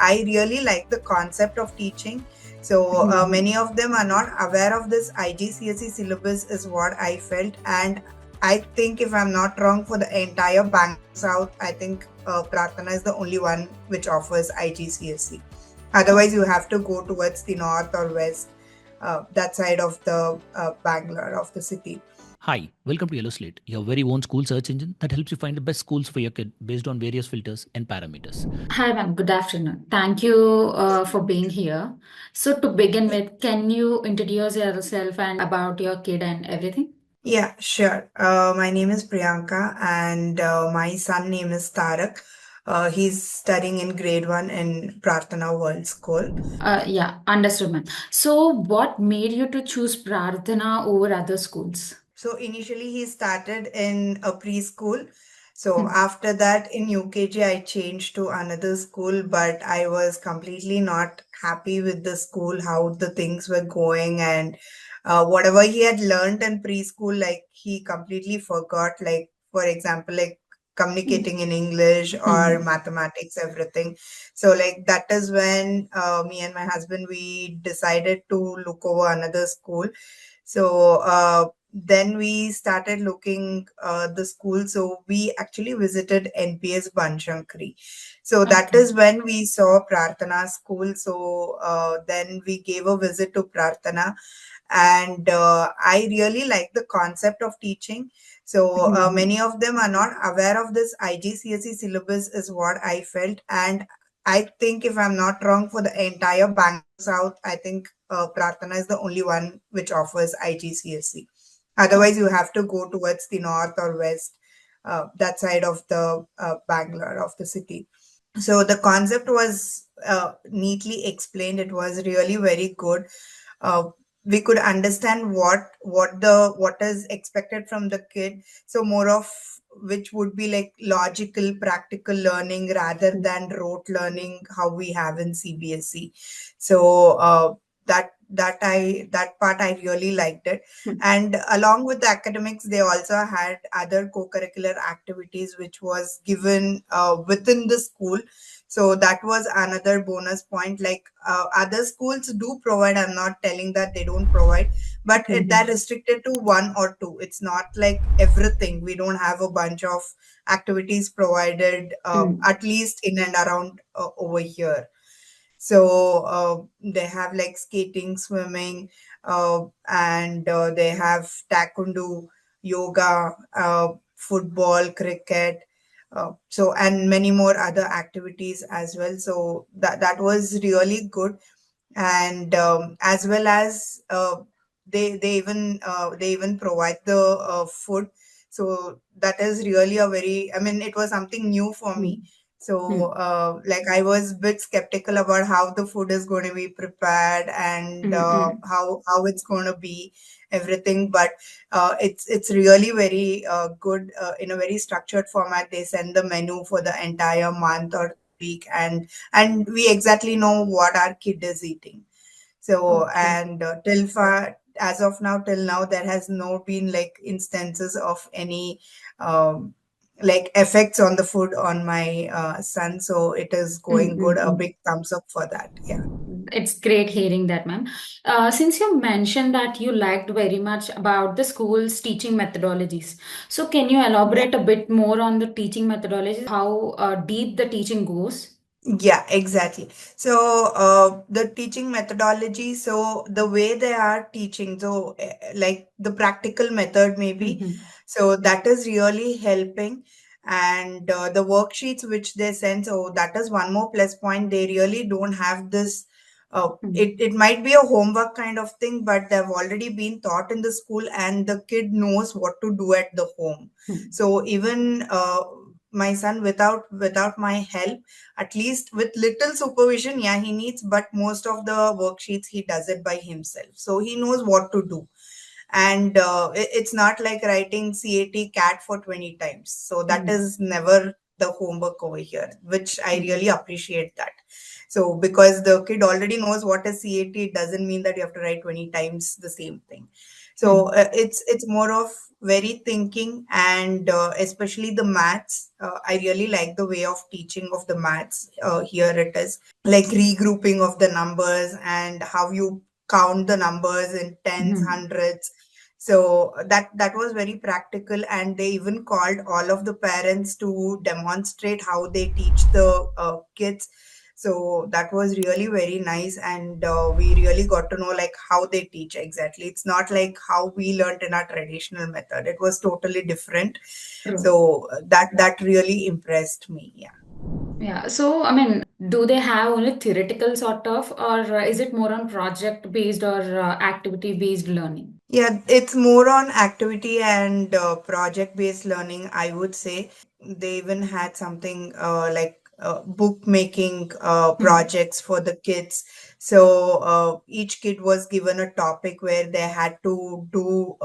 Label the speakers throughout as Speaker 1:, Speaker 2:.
Speaker 1: I really like the concept of teaching. So many of them are not aware of this IGCSE syllabus is what I felt. And I think, if I'm not wrong, for the entire Bangalore South, I think Prarthana is the only one which offers IGCSE. Otherwise, you have to go towards the north or west, that side of the Bangalore, of the city.
Speaker 2: Hi, welcome to Yellow Slate, your very own school search engine that helps you find the best schools for your kid based on various filters and parameters.
Speaker 3: Hi, ma'am. Good afternoon. Thank you for being here. So, to begin with, can you introduce yourself and about your kid and everything?
Speaker 1: Yeah, sure. My name is Priyanka, and my son name is Tarak. He's studying in grade 1 in Prarthana World School.
Speaker 3: Yeah, understood, ma'am. So, what made you to choose Prarthana over other schools?
Speaker 1: So initially he started in a preschool. So after that in UKG I changed to another school, but I was completely not happy with the school, how the things were going, and whatever he had learned in preschool, like he completely forgot, like for example, like communicating in English or mathematics, everything. So like that is when me and my husband, we decided to look over another school. So then we started looking the school. So we actually visited NPS Banshankari. So that
Speaker 3: Okay.
Speaker 1: is when we saw Prarthana school. So then we gave a visit to Prarthana, and I really like the concept of teaching. So many of them are not aware of this IGCSE syllabus is what I felt. And I think, if I'm not wrong, for the entire Bangalore South, I think Prarthana is the only one which offers IGCSE. Otherwise, you have to go towards the north or west, that side of the Bangalore, of the city. So the concept was neatly explained. It was really very good. Uh, we could understand what is expected from the kid. So more of which would be like logical, practical learning rather than rote learning, how we have in CBSE. So that part I really liked it. And along with the academics, they also had other co-curricular activities which was given within the school. So that was another bonus point. Like other schools do provide, I'm not telling that they don't provide, but they're restricted to one or two. It's not like everything. We don't have a bunch of activities provided, at least in and around over here. So they have like skating, swimming, and they have taekwondo, yoga, football, cricket, and many more other activities as well. So that was really good. And as well as they even provide the food. So that is really a very, I mean, it was something new for me. So like I was a bit skeptical about how the food is going to be prepared, and how it's going to be everything. But it's really very good, in a very structured format. They send the menu for the entire month or week, and we exactly know what our kid is eating. So,
Speaker 3: Okay.
Speaker 1: and till far, as of now, till now, there has no been like instances of any um, like effects on the food on my son. So it is going good. A big thumbs up for that. Yeah.
Speaker 3: It's great hearing that, ma'am. Since you mentioned that you liked very much about the school's teaching methodologies, so can you
Speaker 1: Yeah.
Speaker 3: elaborate a bit more on the teaching methodologies, how deep the teaching goes?
Speaker 1: Yeah, exactly. So the teaching methodology, so the way they are teaching, so like the practical method maybe, so that is really helping. And the worksheets which they send, so that is one more plus point. They really don't have this. It might be a homework kind of thing, but they've already been taught in the school, and the kid knows what to do at the home. So even my son, without my help, at least with little supervision, yeah, he needs, but most of the worksheets he does it by himself, so he knows what to do. And it's not like writing cat for 20 times, so that is never the homework over here, which I really appreciate that. So because the kid already knows what is cat, it doesn't mean that you have to write 20 times the same thing. So it's more of very thinking, and especially the maths. I really like the way of teaching of the maths. Here it is like regrouping of the numbers and how you count the numbers in tens, hundreds. So that was very practical, and they even called all of the parents to demonstrate how they teach the kids. So that was really very nice, and we really got to know like how they teach exactly. It's not like how we learned in our traditional method. It was totally different.
Speaker 3: True.
Speaker 1: So that really impressed me. Yeah.
Speaker 3: Yeah. So, I mean, do they have only theoretical sort of, or is it more on project based or activity based learning?
Speaker 1: Yeah, it's more on activity and project-based learning, I would say. They even had something like bookmaking projects for the kids. So each kid was given a topic where they had to do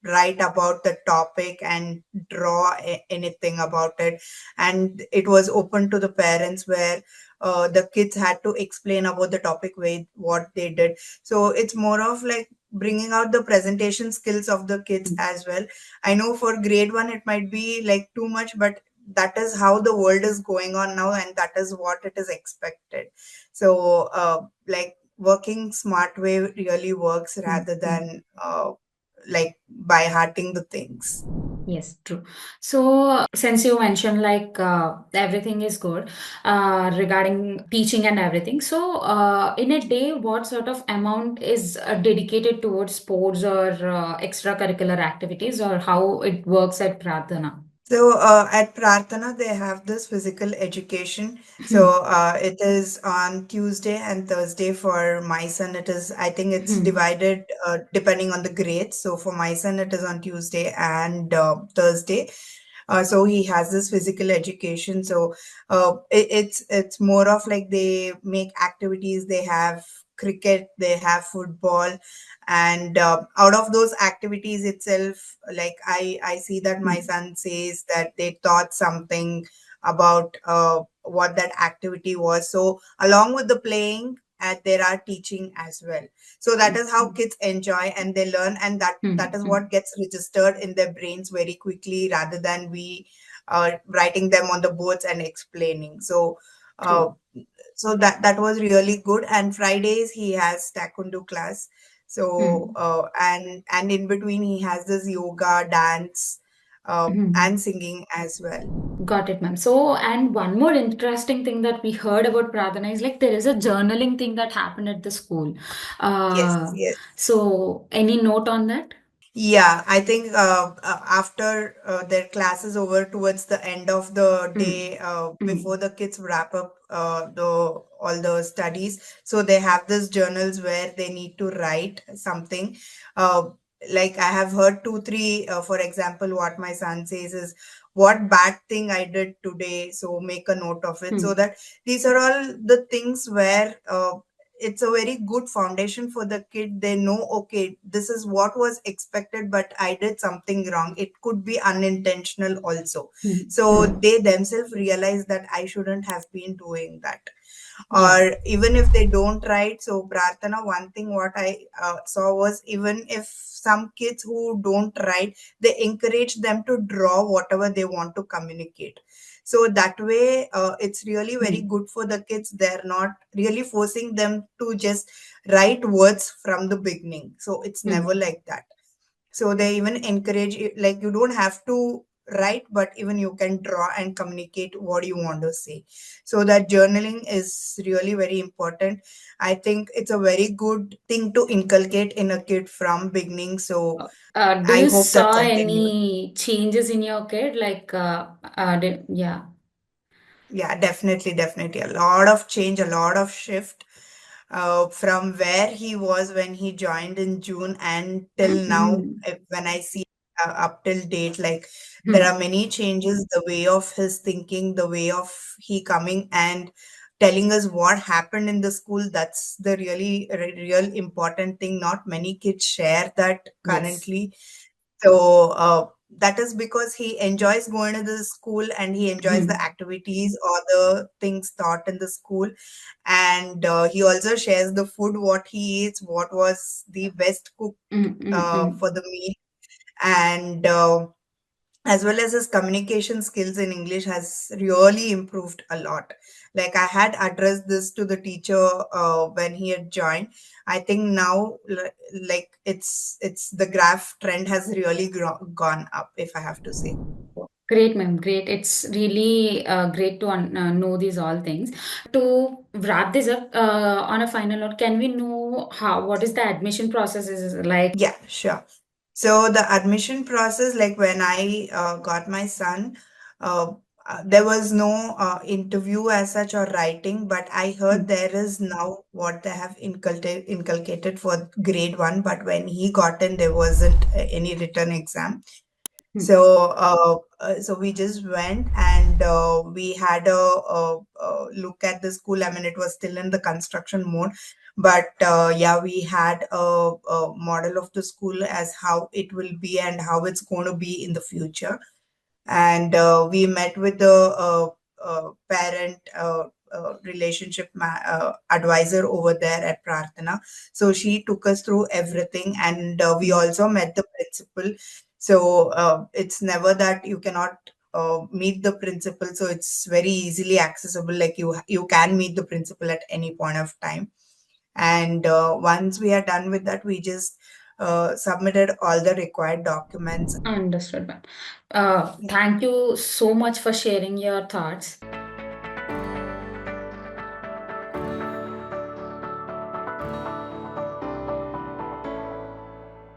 Speaker 1: write about the topic and draw anything about it. And it was open to the parents where the kids had to explain about the topic with what they did. So it's more of like bringing out the presentation skills of the kids as well. I know for grade 1 it might be like too much, but that is how the world is going on now, and that is what it is expected. So like working smart way really works rather than like by hearting the things.
Speaker 3: Yes, true. So, since you mentioned like everything is good regarding teaching and everything, so in a day, what sort of amount is dedicated towards sports or extracurricular activities, or how it works at Prarthana?
Speaker 1: So at Prarthana, they have this physical education. So it is on Tuesday and Thursday for my son. It is, I think it's divided depending on the grades. So for my son, it is on Tuesday and Thursday. So he has this physical education. So it's more of like they make activities. They have cricket, they have football, and out of those activities itself, like I see that my son says that they taught something about what that activity was. So along with the playing, there are teaching as well. So that is how kids enjoy and they learn, and that is what gets registered in their brains very quickly rather than we writing them on the boards and explaining. So uh,
Speaker 3: True.
Speaker 1: so that was really good. And Fridays he has taekwondo class. So and in between he has this yoga, dance, and singing as well.
Speaker 3: Got it, ma'am. So, and one more interesting thing that we heard about Pradhana is like there is a journaling thing that happened at the school.
Speaker 1: Yes,
Speaker 3: Uh,
Speaker 1: yes.
Speaker 3: so any note on that?
Speaker 1: Yeah, I think after their class is over, towards the end of the day, before the kids wrap up the all the studies, so they have these journals where they need to write something. Uh, like I have heard two, three, for example, what my son says is, "What bad thing I did today?" So make a note of it. So that these are all the things where it's a very good foundation for the kid. They know, okay, this is what was expected, but I did something wrong. It could be unintentional also. So they themselves realize that I shouldn't have been doing that.
Speaker 3: Yeah.
Speaker 1: Or even if they don't write, so Prarthana, one thing what I saw was, even if some kids who don't write, they encourage them to draw whatever they want to communicate. So that way it's really very good for the kids. They're not really forcing them to just write words from the beginning. So it's never like that. So they even encourage you, like you don't have to write, but even you can draw and communicate what you want to say. So that journaling is really very important. I think it's a very good thing to inculcate in a kid from beginning. So
Speaker 3: Do
Speaker 1: I
Speaker 3: you
Speaker 1: hope that
Speaker 3: saw
Speaker 1: continues.
Speaker 3: any changes in your kid? Like, yeah.
Speaker 1: Yeah, definitely, definitely. A lot of change, a lot of shift from where he was when he joined in June and till now, when I see up till date, like there are many changes, the way of his thinking, the way of he coming and telling us what happened in the school. That's the really real important thing. Not many kids share that
Speaker 3: Yes.
Speaker 1: currently. So that is because he enjoys going to the school and he enjoys the activities or the things taught in the school. And he also shares the food, what he eats, what was the best cook for the meal. And as well as his communication skills in English has really improved a lot. Like I had addressed this to the teacher when he had joined. I think now, like it's the graph trend has really gone up, if I have to say.
Speaker 3: Great, ma'am. Great. It's really great to know these all things. To wrap this up, on a final note, can we know what is the admission process is like?
Speaker 1: Yeah, sure. So the admission process, like when I got my son, uh, there was no interview as such or writing, but I heard there is now what they have inculcated for grade one. But when he got in, there wasn't any written exam. So, so we just went and we had a look at the school. I mean, it was still in the construction mode, but yeah, we had a model of the school as how it will be and how it's going to be in the future. And we met with the parent relationship advisor over there at Prarthana. So she took us through everything, and we also met the principal. So it's never that you cannot meet the principal. So it's very easily accessible. Like you can meet the principal at any point of time. And once we are done with that, we just submitted all the required documents.
Speaker 3: Understood, ma'am. Thank you so much for sharing your thoughts.